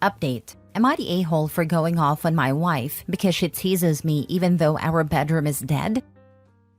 Update. Am I the a-hole for going off on my wife because she teases me even though our bedroom is dead?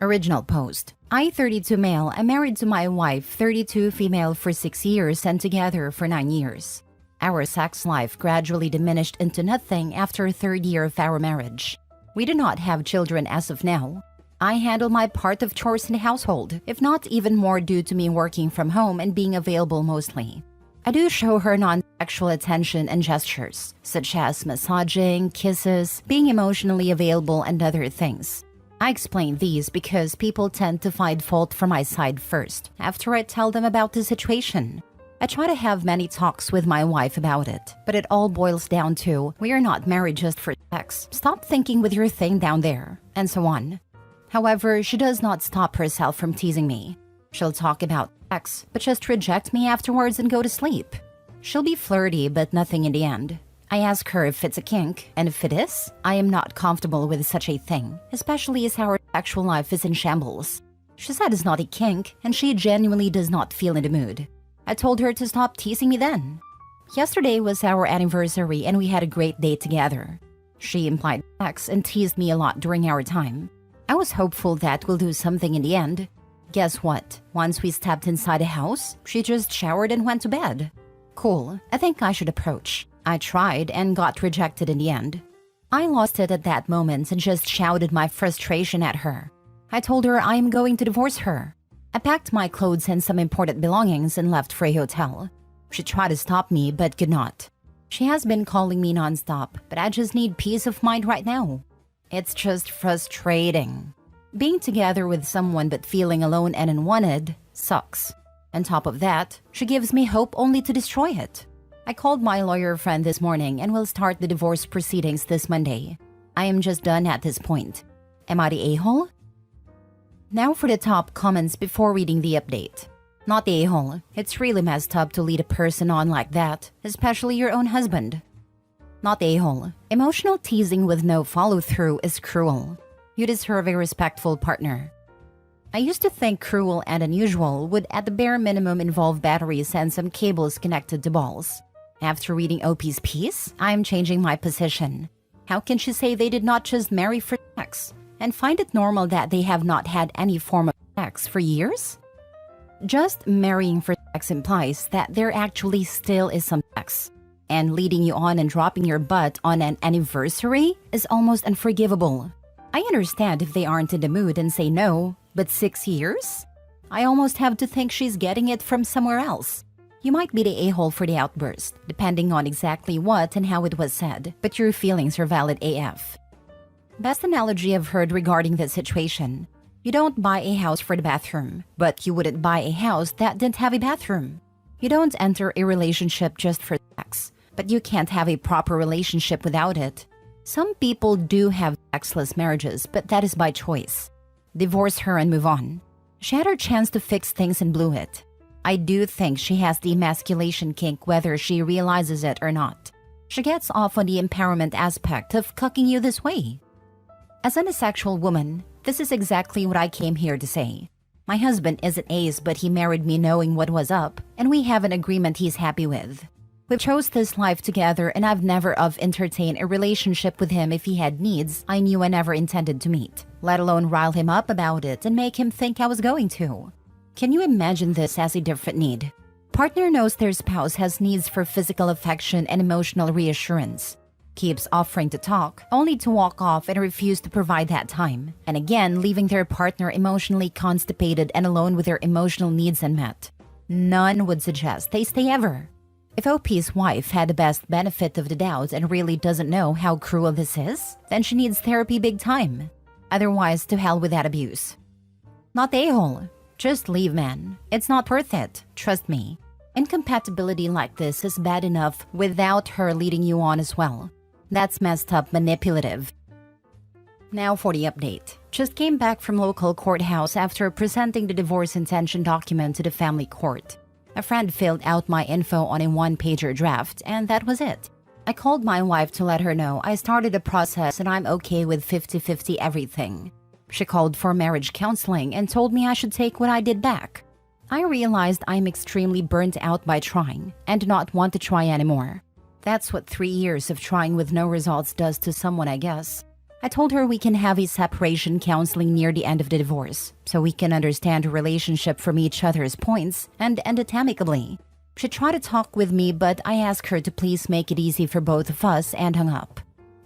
Original post. I, 32 male, am married to my wife, 32 female, for 6 years and together for 9 years. Our sex life gradually diminished into nothing after the 3rd year of our marriage. We do not have children as of now. I handle my part of chores in the household, if not even more due to me working from home and being available mostly. I do show her non-sexual attention and gestures, such as massaging, kisses, being emotionally available, and other things. I explain these because people tend to find fault from my side first, after I tell them about the situation. I try to have many talks with my wife about it, but it all boils down to, we are not married just for sex, stop thinking with your thing down there, and so on. However, she does not stop herself from teasing me. She'll talk about sex, but just reject me afterwards and go to sleep. She'll be flirty, but nothing in the end. I ask her if it's a kink, and if it is, I am not comfortable with such a thing, especially as our sexual life is in shambles. She said it's not a kink, and she genuinely does not feel in the mood. I told her to stop teasing me then. Yesterday was our anniversary and we had a great day together. She implied sex and teased me a lot during our time. I was hopeful that we'll do something in the end. Guess what? Once we stepped inside the house, she just showered and went to bed. Cool, I think I should approach. I tried and got rejected in the end. I lost it at that moment and just shouted my frustration at her. I told her I am going to divorce her. I packed my clothes and some important belongings and left for a hotel. She tried to stop me but could not. She has been calling me nonstop, but I just need peace of mind right now. It's just frustrating. Being together with someone but feeling alone and unwanted sucks. On top of that, she gives me hope only to destroy it. I called my lawyer friend this morning and will start the divorce proceedings this Monday. I am just done at this point. Am I the a-hole? Now for the top comments before reading the update. Not the a-hole. It's really messed up to lead a person on like that, especially your own husband. Not the a-hole. Emotional teasing with no follow-through is cruel. You deserve a respectful partner. I used to think cruel and unusual would at the bare minimum involve batteries and some cables connected to balls. After reading OP's piece, I am changing my position. How can she say they did not just marry for sex? And find it normal that they have not had any form of sex for years? Just marrying for sex implies that there actually still is some sex. And leading you on and dropping your butt on an anniversary is almost unforgivable. I understand if they aren't in the mood and say no, but 6 years? I almost have to think she's getting it from somewhere else. You might be the a-hole for the outburst, depending on exactly what and how it was said, but your feelings are valid AF. Best analogy I've heard regarding this situation. You don't buy a house for the bathroom, but you wouldn't buy a house that didn't have a bathroom. You don't enter a relationship just for sex, but you can't have a proper relationship without it. Some people do have sexless marriages, but that is by choice. Divorce her and move on. She had her chance to fix things and blew it. I do think she has the emasculation kink whether she realizes it or not. She gets off on the empowerment aspect of cucking you this way. As an asexual woman, this is exactly what I came here to say. My husband isn't ace, but he married me knowing what was up, and we have an agreement he's happy with. We chose this life together, and I've never entertained a relationship with him if he had needs I knew I never intended to meet, let alone rile him up about it and make him think I was going to. Can you imagine this as a different need? Partner knows their spouse has needs for physical affection and emotional reassurance. Keeps offering to talk, only to walk off and refuse to provide that time, and again leaving their partner emotionally constipated and alone with their emotional needs unmet. None would suggest they stay ever. If OP's wife had the best benefit of the doubt and really doesn't know how cruel this is, then she needs therapy big time. Otherwise, to hell with that abuse. Not the a-hole. Just leave, man. It's not worth it. Trust me. Incompatibility like this is bad enough without her leading you on as well. That's messed up manipulative. Now for the update. Just came back from local courthouse after presenting the divorce intention document to the family court. A friend filled out my info on a one-pager draft, and that was it. I called my wife to let her know I started the process and I'm okay with 50-50 everything. She called for marriage counseling and told me I should take what I did back. I realized I'm extremely burnt out by trying and do not want to try anymore. That's what 3 years of trying with no results does to someone, I guess. I told her we can have a separation counseling near the end of the divorce, so we can understand the relationship from each other's points and end it amicably. She tried to talk with me, but I asked her to please make it easy for both of us and hung up.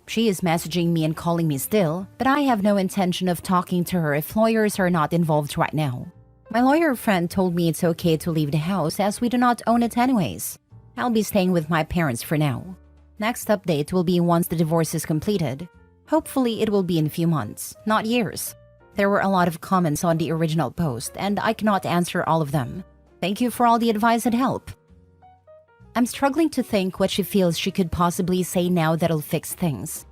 She is messaging me and calling me still, but I have no intention of talking to her if lawyers are not involved right now. My lawyer friend told me it's okay to leave the house as we do not own it anyways. I'll be staying with my parents for now. Next update will be once the divorce is completed. Hopefully it will be in a few months, not years. There were a lot of comments on the original post and I cannot answer all of them. Thank you for all the advice and help. I'm struggling to think what she feels she could possibly say now that'll fix things.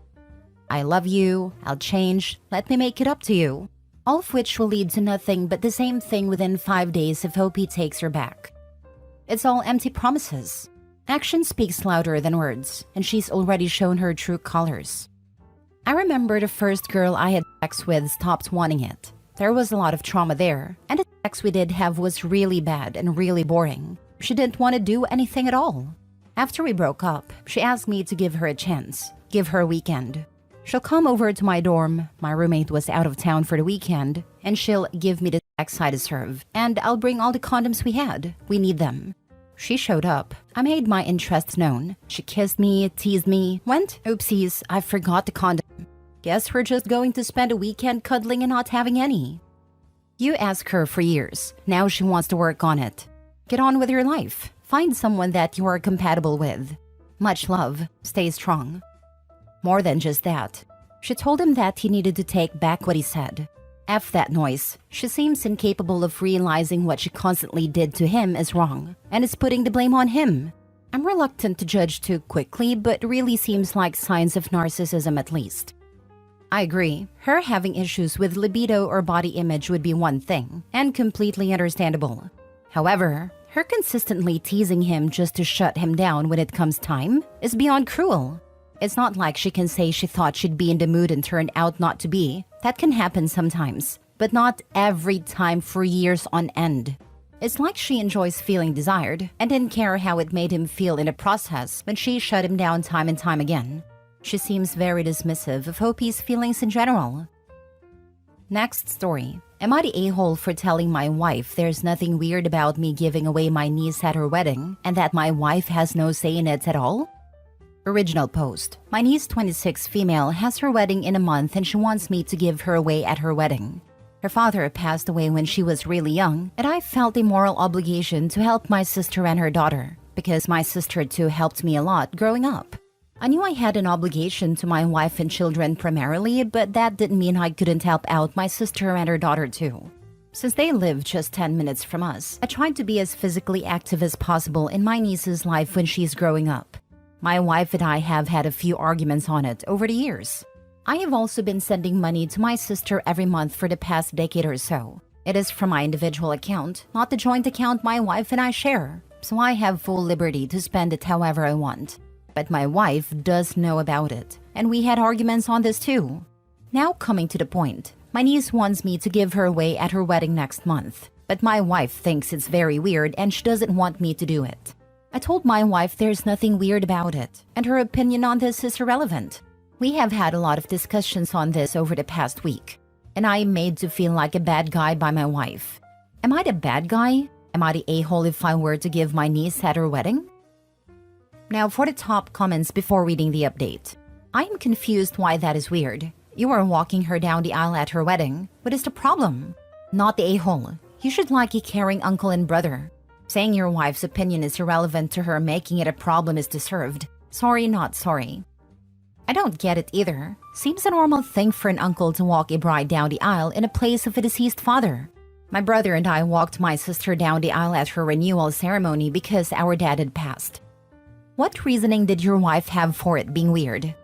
I love you, I'll change, let me make it up to you. All of which will lead to nothing but the same thing within 5 days if Hopi takes her back. It's all empty promises. Action speaks louder than words, and she's already shown her true colors. I remember the first girl I had sex with stopped wanting it. There was a lot of trauma there, and the sex we did have was really bad and really boring. She didn't want to do anything at all. After we broke up, she asked me to give her a chance, give her a weekend. She'll come over to my dorm, my roommate was out of town for the weekend, and she'll give me the sex I deserve, and I'll bring all the condoms we had. We need them. She showed up. I made my interests known. She kissed me, teased me, went, oopsies, I forgot the condom. Guess we're just going to spend a weekend cuddling and not having any. You asked her for years. Now she wants to work on it. Get on with your life. Find someone that you are compatible with. Much love. Stay strong. More than just that. She told him that he needed to take back what he said. F that noise. She seems incapable of realizing what she constantly did to him is wrong, and is putting the blame on him. I'm reluctant to judge too quickly, but really seems like signs of narcissism at least. I agree. Her having issues with libido or body image would be one thing, and completely understandable. However, her consistently teasing him just to shut him down when it comes time is beyond cruel. It's not like she can say she thought she'd be in the mood and turned out not to be. That can happen sometimes, but not every time for years on end. It's like she enjoys feeling desired and didn't care how it made him feel in the process when she shut him down time and time again. She seems very dismissive of Hopi's feelings in general. Next story. Am I the a-hole for telling my wife there's nothing weird about me giving away my niece at her wedding and that my wife has no say in it at all? Original post. My niece, 26 female, has her wedding in a month and she wants me to give her away at her wedding. Her father passed away when she was really young, and I felt a moral obligation to help my sister and her daughter, because my sister too helped me a lot growing up. I knew I had an obligation to my wife and children primarily, but that didn't mean I couldn't help out my sister and her daughter too. Since they live just 10 minutes from us, I tried to be as physically active as possible in my niece's life when she's growing up. My wife and I have had a few arguments on it over the years. I have also been sending money to my sister every month for the past decade or so. It is from my individual account, not the joint account my wife and I share, so I have full liberty to spend it however I want. But my wife does know about it, and we had arguments on this too. Now coming to the point, my niece wants me to give her away at her wedding next month, but my wife thinks it's very weird and she doesn't want me to do it. I told my wife there's nothing weird about it, and her opinion on this is irrelevant. We have had a lot of discussions on this over the past week, and I am made to feel like a bad guy by my wife. Am I the bad guy? Am I the a-hole if I were to give my niece at her wedding? Now for the top comments before reading the update. I am confused why that is weird. You are walking her down the aisle at her wedding. What is the problem? Not the a-hole. You should like a caring uncle and brother. Saying your wife's opinion is irrelevant to her making it a problem is deserved. Sorry, not sorry. I don't get it either. Seems a normal thing for an uncle to walk a bride down the aisle in a place of a deceased father. My brother and I walked my sister down the aisle at her renewal ceremony because our dad had passed. What reasoning did your wife have for it being weird?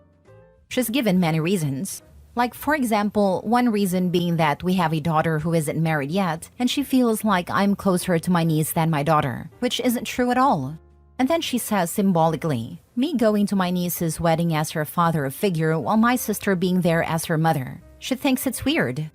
She's given many reasons. Like, for example, one reason being that we have a daughter who isn't married yet, and she feels like I'm closer to my niece than my daughter, which isn't true at all. And then she says symbolically, me going to my niece's wedding as her father figure while my sister being there as her mother. She thinks it's weird.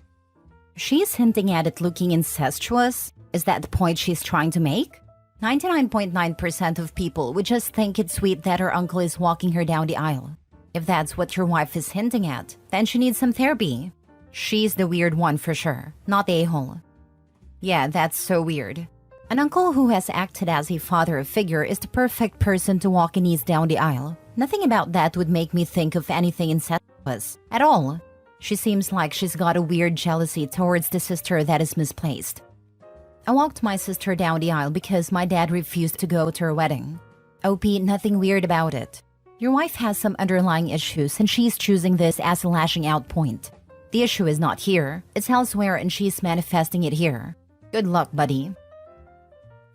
She's hinting at it looking incestuous? Is that the point she's trying to make? 99.9% of people would just think it's sweet that her uncle is walking her down the aisle. If that's what your wife is hinting at, then she needs some therapy. She's the weird one for sure, not the a-hole. Yeah, that's so weird. An uncle who has acted as a father figure is the perfect person to walk in knees down the aisle. Nothing about that would make me think of anything incestuous at all. She seems like she's got a weird jealousy towards the sister that is misplaced. I walked my sister down the aisle because my dad refused to go to her wedding. OP, nothing weird about it. Your wife has some underlying issues and she's choosing this as a lashing out point. The issue is not here, it's elsewhere and she's manifesting it here. Good luck, buddy.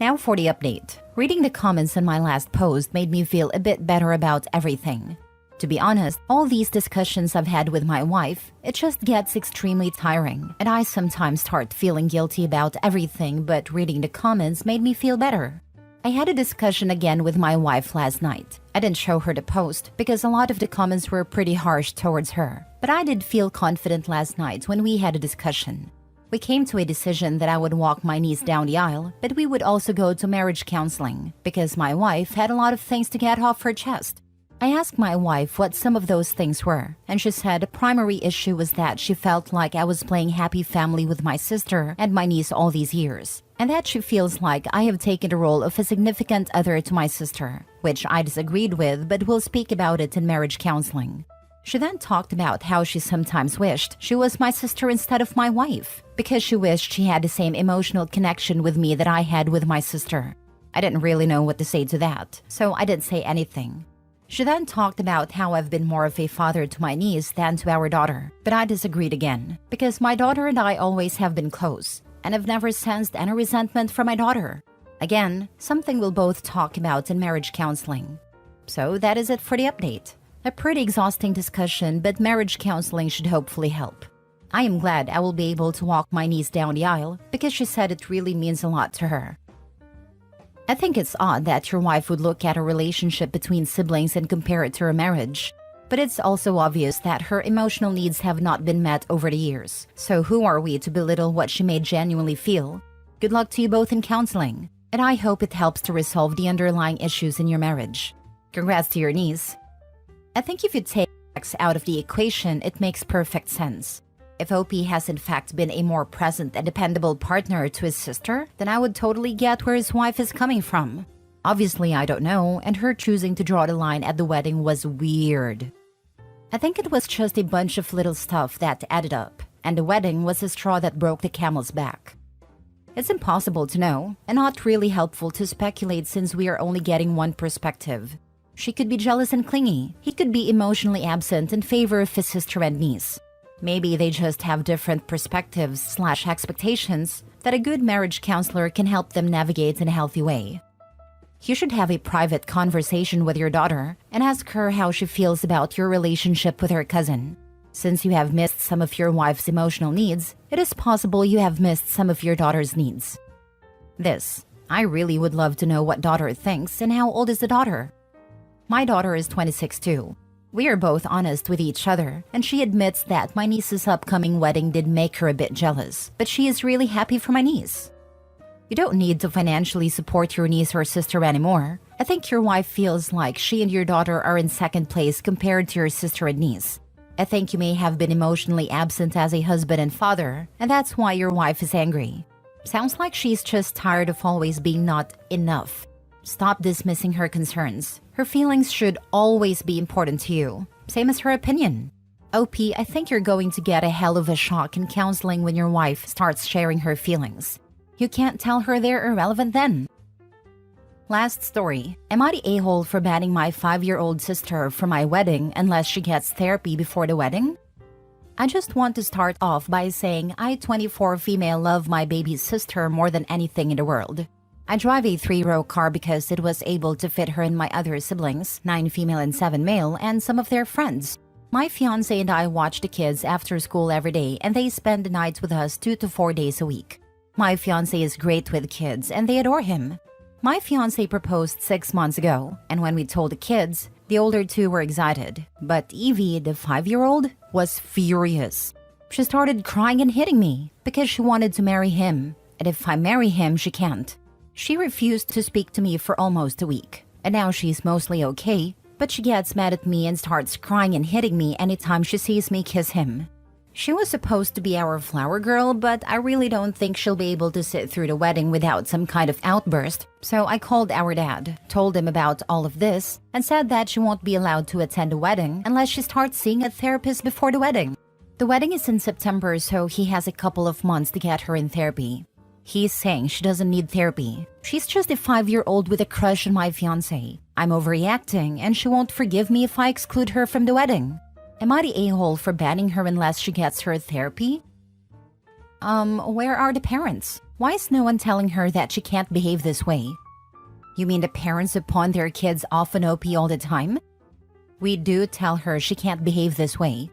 Now for the update. Reading the comments on my last post made me feel a bit better about everything. To be honest, all these discussions I've had with my wife, it just gets extremely tiring, and I sometimes start feeling guilty about everything, but reading the comments made me feel better. I had a discussion again with my wife last night. I didn't show her the post because a lot of the comments were pretty harsh towards her, but I did feel confident last night when we had a discussion. We came to a decision that I would walk my niece down the aisle, but we would also go to marriage counseling because my wife had a lot of things to get off her chest. I asked my wife what some of those things were, and she said the primary issue was that she felt like I was playing happy family with my sister and my niece all these years, and that she feels like I have taken the role of a significant other to my sister, which I disagreed with, but we'll speak about it in marriage counseling. She then talked about how she sometimes wished she was my sister instead of my wife, because she wished she had the same emotional connection with me that I had with my sister. I didn't really know what to say to that, so I didn't say anything. She then talked about how I've been more of a father to my niece than to our daughter, but I disagreed again, because my daughter and I always have been close, and I've never sensed any resentment from my daughter. Again, something we'll both talk about in marriage counseling. So that is it for the update. A pretty exhausting discussion, but marriage counseling should hopefully help. I am glad I will be able to walk my niece down the aisle because she said it really means a lot to her. I think it's odd that your wife would look at a relationship between siblings and compare it to her marriage. But it's also obvious that her emotional needs have not been met over the years. So who are we to belittle what she may genuinely feel? Good luck to you both in counseling, and I hope it helps to resolve the underlying issues in your marriage. Congrats to your niece. I think if you take sex out of the equation, it makes perfect sense. If OP has in fact been a more present and dependable partner to his sister, then I would totally get where his wife is coming from. Obviously, I don't know, and her choosing to draw the line at the wedding was weird. I think it was just a bunch of little stuff that added up, and the wedding was the straw that broke the camel's back. It's impossible to know, and not really helpful to speculate since we are only getting one perspective. She could be jealous and clingy. He could be emotionally absent in favor of his sister and niece. Maybe they just have different perspectives/expectations that a good marriage counselor can help them navigate in a healthy way. You should have a private conversation with your daughter and ask her how she feels about your relationship with her cousin. Since you have missed some of your wife's emotional needs, it is possible you have missed some of your daughter's needs. I really would love to know what daughter thinks, and how old is the daughter? My daughter is 26 too. We are both honest with each other, and she admits that my niece's upcoming wedding did make her a bit jealous, but she is really happy for my niece. You don't need to financially support your niece or sister anymore. I think your wife feels like she and your daughter are in second place compared to your sister and niece. I think you may have been emotionally absent as a husband and father, and that's why your wife is angry. Sounds like she's just tired of always being not enough. Stop dismissing her concerns. Her feelings should always be important to you, same as her opinion. OP, I think you're going to get a hell of a shock in counseling when your wife starts sharing her feelings. You can't tell her they're irrelevant then. Last story. Am I the a-hole for banning my 5-year-old sister from my wedding unless she gets therapy before the wedding? I just want to start off by saying I, 24 female, love my baby sister more than anything in the world. I drive a 3-row car because it was able to fit her and my other siblings, 9 female and 7 male, and some of their friends. My fiancé and I watch the kids after school every day, and they spend the nights with us 2 to 4 days a week. My fiancé is great with kids, and they adore him. My fiancé proposed 6 months ago, and when we told the kids, the older 2 were excited. But Evie, the 5-year-old, was furious. She started crying and hitting me because she wanted to marry him, and if I marry him, she can't. She refused to speak to me for almost a week, and now she's mostly okay, but she gets mad at me and starts crying and hitting me anytime she sees me kiss him. She was supposed to be our flower girl, but I really don't think she'll be able to sit through the wedding without some kind of outburst, so I called our dad, told him about all of this, and said that she won't be allowed to attend the wedding unless she starts seeing a therapist before the wedding. The wedding is in September, so he has a couple of months to get her in therapy. He's saying she doesn't need therapy. She's just a 5-year-old with a crush on my fiancé. I'm overreacting, and she won't forgive me if I exclude her from the wedding. Am I the a-hole for banning her unless she gets her therapy? Where are the parents? Why is no one telling her that she can't behave this way? You mean the parents who pawn their kids off on OP all the time? We do tell her she can't behave this way.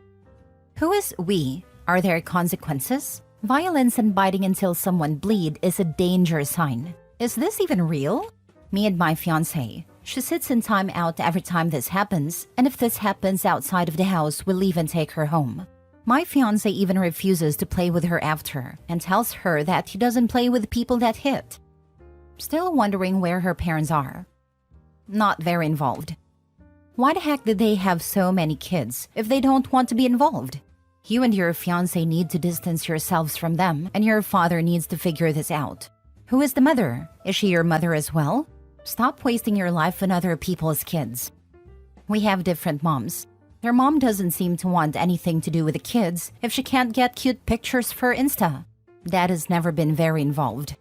Who is we? Are there consequences? Violence and biting until someone bleed is a danger sign. Is this even real? Me and my fiancé. She sits in time out every time this happens, and if this happens outside of the house, we'll leave and take her home. My fiancé even refuses to play with her after, and tells her that he doesn't play with people that hit. Still wondering where her parents are. Not very involved. Why the heck did they have so many kids if they don't want to be involved? You and your fiancé need to distance yourselves from them, and your father needs to figure this out. Who is the mother? Is she your mother as well? Stop wasting your life on other people's kids. We have different moms. Their mom doesn't seem to want anything to do with the kids if she can't get cute pictures for Insta. Dad has never been very involved.